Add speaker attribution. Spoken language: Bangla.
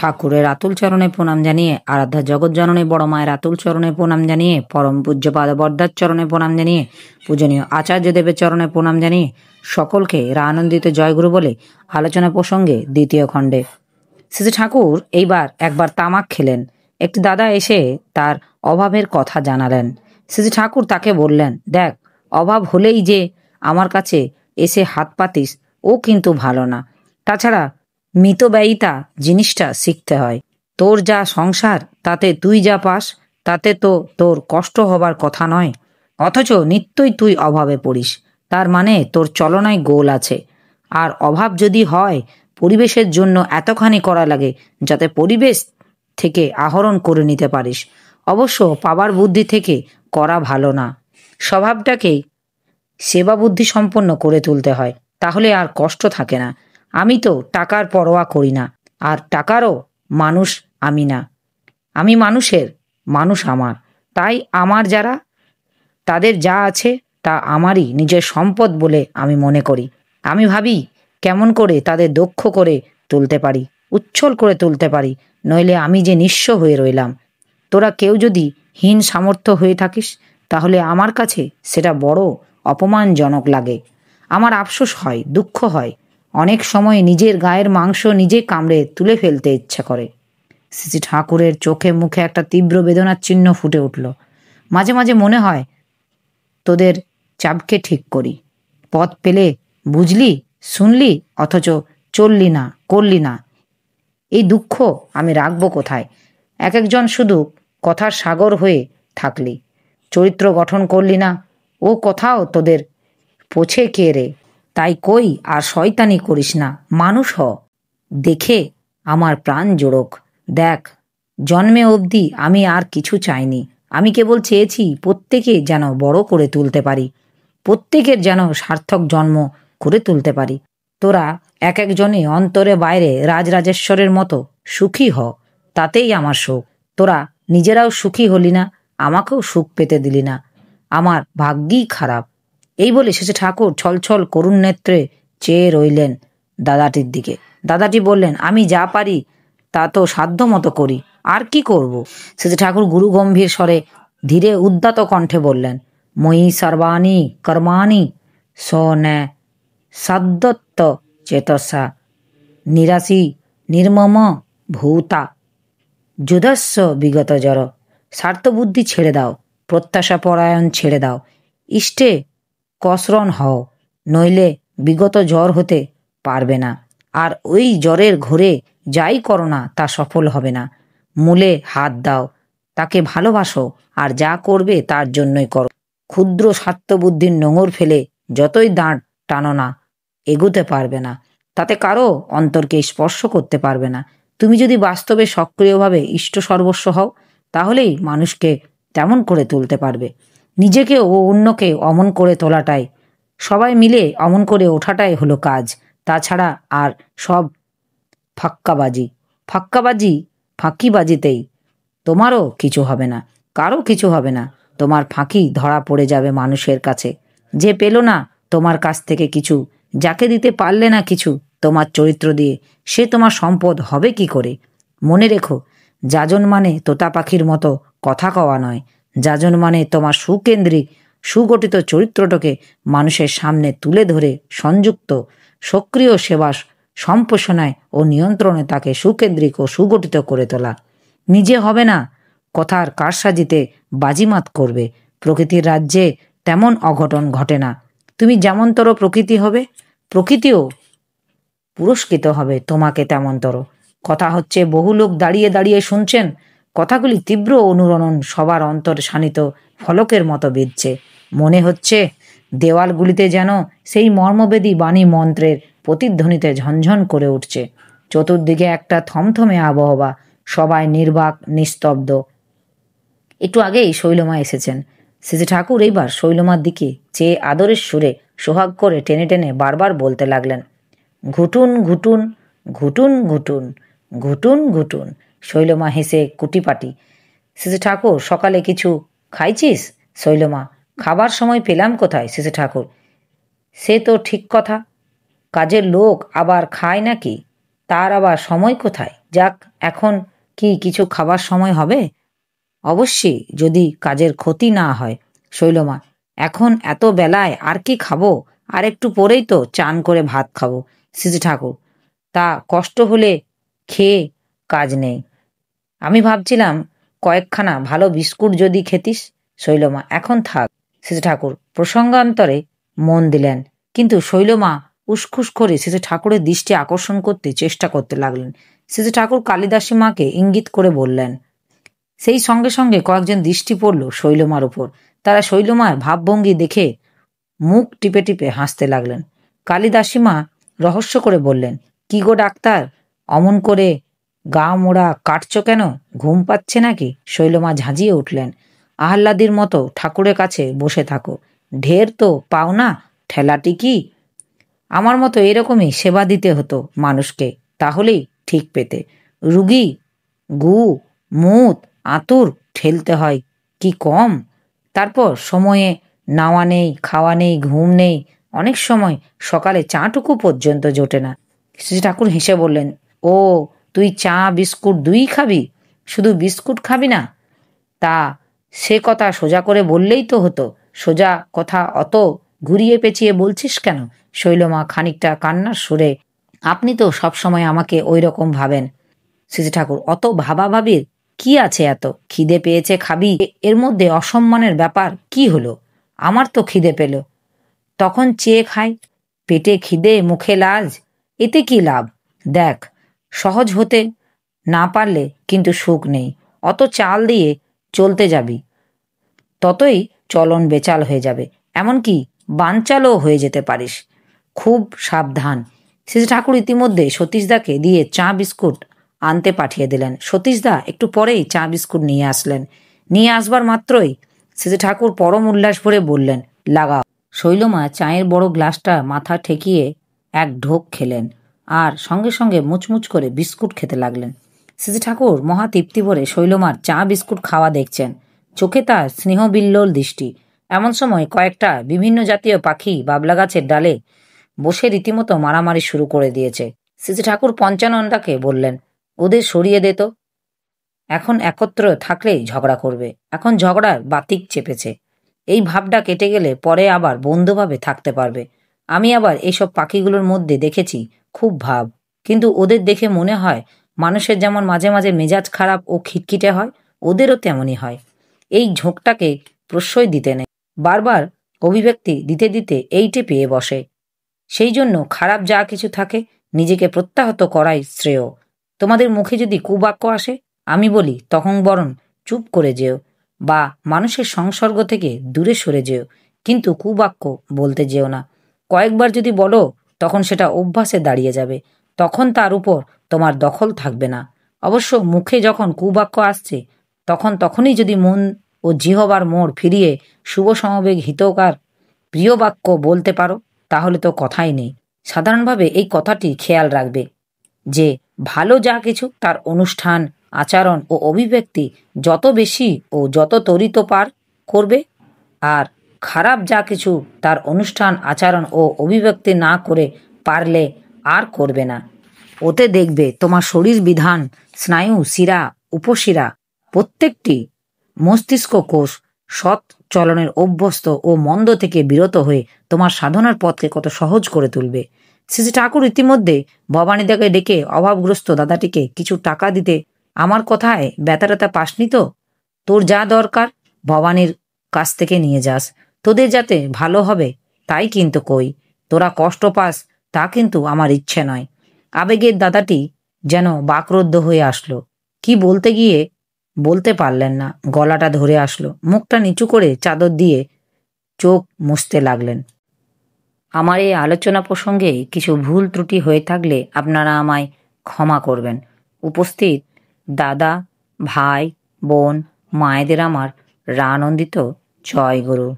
Speaker 1: ঠাকুরের আতুল চরণে প্রণাম জানিয়ে, আরাধ্যা জগৎজননী বড় মায়ের আতুল চরণে প্রণাম জানিয়ে, পরম পূজ্যপাদ বরদার চরণে প্রণাম জানিয়ে, পূজনীয় আচার্য দেবের চরণে প্রণাম জানিয়ে সকলকে আনন্দিত জয়গুরু বলে আলোচনা প্রসঙ্গে দ্বিতীয় খণ্ডে। শ্রী ঠাকুর এইবার একবার তামাক খেলেন। একটি দাদা এসে তার অভাবের কথা জানালেন। শ্রী ঠাকুর তাকে বললেন, দেখ, অভাব হলেই যে আমার কাছে এসে হাত পাতিস ও কিন্তু ভালো না। তাছাড়া মিতব্যয়িতা জিনিসটা শিখতে হয়। তোর যা সংসার তাতে তুই যা পাস তাতে তো তোর কষ্ট হবার কথা নয়, অথচ নিত্যই তুই অভাবে পড়িস। তার মানে তোর চলনায় গোল আছে। আর অভাব যদি হয়, পরিবেশের জন্য এতখানি করা লাগে যাতে পরিবেশ থেকে আহরণ করে নিতে পারিস। অবশ্য পাবার বুদ্ধি থেকে করা ভালো না, স্বভাবটাকেই সেবা বুদ্ধি সম্পন্ন করে তুলতে হয়, তাহলে আর কষ্ট থাকে না। আমি তো টাকার পরোয়া করি না, আর টাকারও মানুষ আমি না। আমি মানুষের, মানুষ আমার। তাই আমার যারা, তাদের যা আছে তা আমারই নিজের সম্পদ বলে আমি মনে করি। আমি ভাবি কেমন করে তাদের দক্ষ করে তুলতে পারি, উচ্ছল করে তুলতে পারি, নইলে আমি যে নিঃস্ব হয়ে রইলাম। তোরা কেউ যদি হীন সামর্থ্য হয়ে থাকিস, তাহলে আমার কাছে সেটা বড় অপমানজনক লাগে। আমার আফসোস হয়, দুঃখ হয়, অনেক সময় নিজের গায়ের মাংস নিজে কামড়ে তুলে ফেলতে ইচ্ছা করে। শ্রী ঠাকুরের চোখে মুখে একটা তীব্র বেদনার চিহ্ন ফুটে উঠল। মাঝে মাঝে মনে হয় তোদের চাপকে ঠিক করি। পথ পেলে বুঝলি, শুনলি, অথচ চললি না, করলি না। এই দুঃখ আমি রাখবো কোথায়? এক একজন শুধু কথার সাগর হয়ে থাকলি, চরিত্র গঠন করলি না। ও কথাও তোদের পোছে কে রে? তাই কই আর শয়তানি করিস না, মানুষ হ। দেখে আমার প্রাণ জোড়ক। দেখ, জন্মে অবধি আমি আর কিছু চাইনি। আমি কেবল চেয়েছি প্রত্যেকে যেন বড় করে তুলতে পারি, প্রত্যেকের যেন সার্থক জন্ম করে তুলতে পারি। তোরা এক একজনে অন্তরে বাইরে রাজরাজেশ্বরের মতো সুখী হ, তাতেই আমার সুখ। তোরা নিজেরাও সুখী হলি না, আমাকেও সুখ পেতে দিলি না। আমার ভাগ্যই খারাপ। এই বলে শেষে ঠাকুর ছলছল করুণ নেত্রে চেয়ে রইলেন দাদাটির দিকে। দাদাটি বললেন, আমি যা পারি তা তো সাধ্য মতো করি, আর কি করব? শেষে ঠাকুর গুরু গম্ভীর স্বরে ধীরে উদ্যত কণ্ঠে বললেন, ময়ি সর্বাণি কর্মাণি স্বনে সাধ্যত্ব চেতসা নিরাশি নির্মম ভূতা যুধস্ব বিগত জড়। স্বার্থবুদ্ধি ছেড়ে দাও, প্রত্যাশা পরায়ণ ছেড়ে দাও, ইষ্টে কসরণ হও, নইলে বিগত জ্বর হতে পারবে না। আর ওই জ্বরের ঘোরে যাই করো না তা সফল হবে না। মূলে হাত দাও, তাকে ভালোবাসো, আর যা করবে তার জন্যই করো। ক্ষুদ্র স্বার্থবুদ্ধির নোঙর ফেলে যতই দাঁড় টানো না, এগোতে পারবে না, তাতে কারো অন্তরকে স্পর্শ করতে পারবে না। তুমি যদি বাস্তবে সক্রিয়ভাবে ইষ্ট সর্বস্ব হও, তাহলেই মানুষকে তেমন করে তুলতে পারবে। নিজেকে ও অন্যকে অমন করে তোলাটাই, সবাই মিলে অমন করে ওঠাটাই হলো কাজ। তাছাড়া আর সব ফাক্কাবাজি। ফাক্কাবাজি, ফাঁকিবাজিতেই তোমারও কিছু হবে না, কারো কিছু হবে না। তোমার ফাঁকি ধরা পড়ে যাবে মানুষের কাছে। যে পেল না তোমার কাছ থেকে কিছু, যাকে দিতে পারলে না কিছু তোমার চরিত্র দিয়ে, সে তোমার সম্পদ হবে কি করে? মনে রেখো, যাজন মানে তোতা পাখির মতো কথা কওয়া নয়। যাজন মানে তোমার সুকেন্দ্রিক সুগঠিত চরিত্রটাকে মানুষের সামনে তুলে ধরে সংযুক্ত সক্রিয় সেবা সম্পোষণায় ও নিয়ন্ত্রণে তাকে সুকেন্দ্রিক ও সুগঠিত করে তোলা। নিজে হবে না, কথার কারসাজিতে বাজিমাত করবে। প্রকৃতির রাজ্যে তেমন অঘটন ঘটে না। তুমি যেমনতর প্রকৃতি হবে, প্রকৃতিও পুরস্কৃত হবে তোমাকে তেমনতর। কথা হচ্ছে, বহু লোক দাঁড়িয়ে দাঁড়িয়ে শুনছেন। কথাগুলি তীব্র অনুরণন সবার অন্তর শানিত ফলকের মতো বিঁধছে। মনে হচ্ছে দেওয়ালগুলিতে যেন সেই মর্মবেদী বাণী মন্ত্রের প্রতিধ্বনিতে ঝনঝন করে উঠছে। চতুর্দিকে একটা থমথমে আবহাওয়া, সবাই নির্বাক নিস্তব্ধ। একটু আগেই শৈলমা এসেছেন। শ্রী ঠাকুর এইবার শৈলমার দিকে চেয়ে আদরের সুরে সোহাগ করে টেনে টেনে বারবার বলতে লাগলেন, ঘুটুন ঘুটুন, ঘুটুন ঘুটুন, ঘুটুন ঘুটুন। শৈলমা হেসে কুটিপাটি। শ্রী ঠাকুর, সকালে কিছু খাইছিস? শৈলমা, খাবার সময় পেলাম কোথায় শ্রী ঠাকুর? সে তো ঠিক কথা, কাজের লোক আবার খায় নাকি? তার আবার সময় কোথায়? যাক, এখন কি কিছু খাবার সময় হবে? অবশ্যই, যদি কাজের ক্ষতি না হয়। শৈলমা: এখন এত বেলায় আর কি খাবো? আর একটু পরেই তো চান করে ভাত খাবো। শ্রীজি ঠাকুর: তা কষ্ট হলে খেয়ে কাজ নেই। আমি ভাবছিলাম কয়েকখানা ভালো বিস্কুট যদি খেতিস। শৈলমা: এখন থাক। শ্রীজি ঠাকুর প্রসঙ্গান্তরে মন দিলেন, কিন্তু শৈলমা উসখুস করে শ্রীজি ঠাকুরের দৃষ্টি আকর্ষণ করতে চেষ্টা করতে লাগলেন। শ্রীজি ঠাকুর কালিদাসী মাকে ইঙ্গিত করে বললেন। সেই সঙ্গে সঙ্গে কয়েকজন দৃষ্টি পড়ল শৈলমার উপর। তারা শৈলমার ভাবভঙ্গি দেখে মুখ টিপে টিপে হাসতে লাগলেন। কালিদাসী মা রহস্য করে বললেন, কি গো ডাক্তার, অমন করে গা মোড়া কাটছ কেন? ঘুম পাচ্ছে নাকি? শৈলমা ঝাঁঝিয়ে উঠলেন। আহ্লাদির মতো ঠাকুরের কাছে বসে থাকো। ঢের তো পাও না, ঠেলাটি কি? আমার মতো এরকমই সেবা দিতে হতো মানুষকে, তাহলেই ঠিক পেতে। রুগী গু মুত আতুর ঠেলতে হয় কি কম? তারপর সময়ে নাওয়া নেই, খাওয়া নেই, ঘুম নেই, অনেক সময় সকালে চাটুকু পর্যন্ত জোটে না। শ্রী ঠাকুর হেসে বললেন, ও, তুই চা বিস্কুট দুই খাবি? শুধু বিস্কুট খাবি না? তা সে কথা সোজা করে বললেই তো হতো। সোজা কথা অত ঘুরিয়ে পেঁচিয়ে বলছিস কেন? শৈলমা খানিকটা কান্নার সুরে: আপনি তো সবসময় আমাকে ওই রকম ভাবেন। শ্রীজি ঠাকুর: অত ভাবাভাবির কি আছে? এত খিদে পেয়েছে খাবি, এর মধ্যে অসম্মানের ব্যাপার কি হলো? আমার তো খিদে পেল, তখন চেয়ে খাই। পেটে খিদে মুখে লাজ, এতে কি লাভ? দেখ, সহজ হতে না পারলে কিন্তু সুখ নেই। অত চাল দিয়ে চলতে যাবি, ততই চলন বেচাল হয়ে যাবে, এমনকি বানচালও হয়ে যেতে পারিস। খুব সাবধান। শ্রী ঠাকুর ইতিমধ্যে সতীশদাকে দিয়ে চা বিস্কুট আনতে পাঠিয়ে দিলেন। সতীশদা একটু পরেই চা বিস্কুট নিয়ে আসলেন। নিয়ে আসবার মাত্রই শ্রী ঠাকুর পরম উল্লাস ভরে বললেন, লাগাও। শৈলমা চায়ের বড় গ্লাসটা মাথা ঠেকিয়ে এক ঢোক খেলেন, আর সঙ্গে সঙ্গে মুচমুচ করে বিস্কুট খেতে লাগলেন। শ্রী ঠাকুর মহা তৃপ্তি ভরে শৈলমার চা বিস্কুট খাওয়া দেখছেন। চোখে তার স্নেহবিল্লোল দৃষ্টি। এমন সময় কয়েকটা বিভিন্ন জাতীয় পাখি বাবলা গাছের ডালে বসে রীতিমতো মারামারি শুরু করে দিয়েছে। শ্রী ঠাকুর পঞ্চানন্দাকে বললেন, ওদের সরিয়ে দে তো। এখন একত্র থাকলেই ঝগড়া করবে। এখন ঝগড়ার বাতিক চেপেছে। এই ভাবটা কেটে গেলে পরে আবার বন্ধুভাবে থাকতে পারবে। আমি আবার এইসব পাখিগুলোর মধ্যে দেখেছি খুব ভাব, কিন্তু ওদের দেখে মনে হয় মানুষের যেমন মাঝে মাঝে মেজাজ খারাপ ও খিটখিটে হয়, ওদেরও তেমনই হয়। এই ঝোঁকটাকে প্রশ্রয় দিতে নেই, বারবার অভিব্যক্তি দিতে দিতে এইটে পেয়ে বসে। সেই জন্য খারাপ যা কিছু থাকে নিজেকে প্রত্যাহত করাই শ্রেয়। তোমাদের মুখে যদি কুবাক্য আসে, আমি বলি তখন বরং চুপ করে যেও, বা মানুষের সংসর্গ থেকে দূরে সরে যেও, কিন্তু কুবাক্য বলতে যেও না। কয়েকবার যদি বলো, তখন সেটা অভ্যাসে দাঁড়িয়ে যাবে, তখন তার উপর তোমার দখল থাকবে না। অবশ্য মুখে যখন কুবাক্য আসছে, তখনই যদি মন ও জিহবার মোড় ফিরিয়ে শুভ সমবেগ হিতকার প্রিয় বাক্য বলতে পারো, তাহলে তো কথাই নেই। সাধারণভাবে এই কথাটি খেয়াল রাখবে যে ভালো যা কিছু তার অনুষ্ঠান, আচরণ ও অভিব্যক্তি যত বেশি ও যত ত্বরিত পার করবে, আর খারাপ যা কিছু তার অনুষ্ঠান, আচরণ ও অভিব্যক্তি না করে পারলে আর করবে না। ওতে দেখবে তোমার শরীর বিধান, স্নায়ু, শিরা, উপশিরা প্রত্যেকটি মস্তিষ্ক কোষ সৎ চলনের অভ্যস্ত ও মন্দ থেকে বিরত হয়ে তোমার সাধনার পথকে কত সহজ করে তুলবে। শ্রী ঠাকুর ইতিমধ্যে ভবানীদাকে ডেকে অভাবগ্রস্ত দাদাটিকে কিছু টাকা দিতে, আমার কথায় ব্যথা পাসনি তো? তোর যা দরকার ভবানীর কাছ থেকে নিয়ে যাস, তোদের যাতে ভালো হবে তাই কিন্তু কই। তোরা কষ্ট পাস তা কিন্তু আমার ইচ্ছে নয়। আবেগের দাদাটি যেন বাকরুদ্ধ হয়ে আসলো। কি বলতে গিয়ে বলতে পারলেন না, গলাটা ধরে আসলো। মুখটা নিচু করে চাদর দিয়ে চোখ মুছতে লাগলেন। আমার এই আলোচনা প্রসঙ্গে কিছু ভুল ত্রুটি হয়ে থাকলে আপনারা আমায় ক্ষমা করবেন। উপস্থিত দাদা, ভাই, বোন, মায়েদের আমার রানন্দিত জয় গুরু।